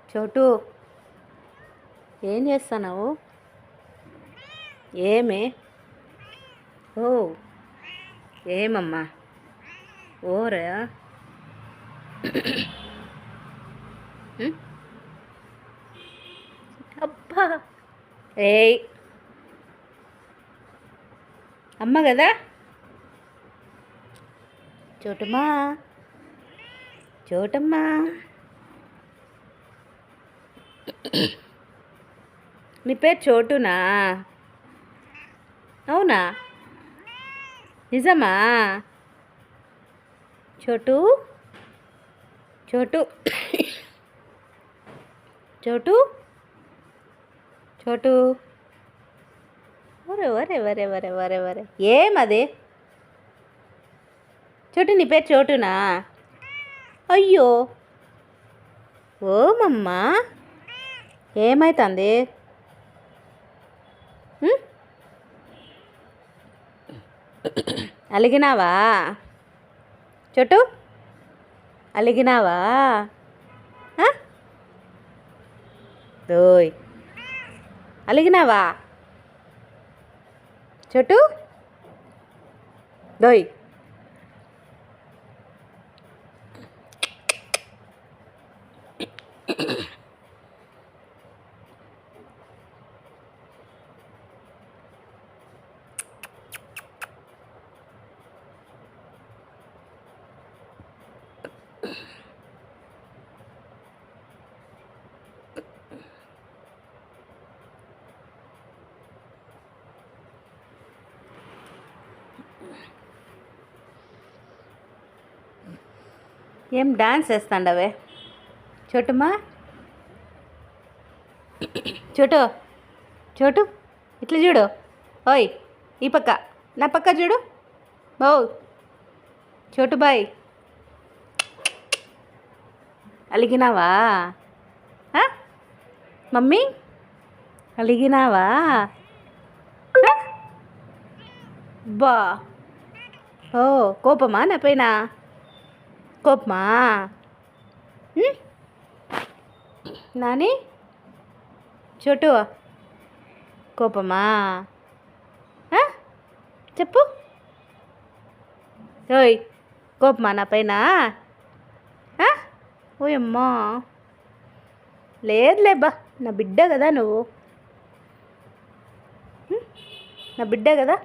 చోటు ఏం చేస్తున్నావు? ఏమే? ఓ ఏమమ్మా? ఓరా అబ్బా ఏయ్ అమ్మ కదా చోటమ్మా, చోటమ్మా. నీ పేరు చోటునా? అవునా? నిజమా? చోటు చోటు చోటు చోటు ఒరే ఒరే ఒరే ఒరే ఒరే ఒరే ఏమది? చోటు నీ పేరు చోటునా? అయ్యో ఓమమ్మా ఏమైతుంది? అలిగినావా చోటు? అలిగినావా? దోయ్ అలిగినావా చోటు? దోయ్ ఏం డాన్స్ వేస్తాండవే చోటుమా? చోటు చోటు ఇట్లా చూడు. ఓయ్ ఈ పక్క నా పక్క చూడు. బౌ చోటు బాయ్ అలిగినావా? మమ్మీ అలిగినావా? బా ఓ కోపమా నా పైన? కోపమా? నాని చోటు కోపమా? చెప్పు. ఓయ్ కోపమా నా పైన? ఓయమ్మా లేదులే బా, నా బిడ్డ కదా నువ్వు, నా బిడ్డ కదా.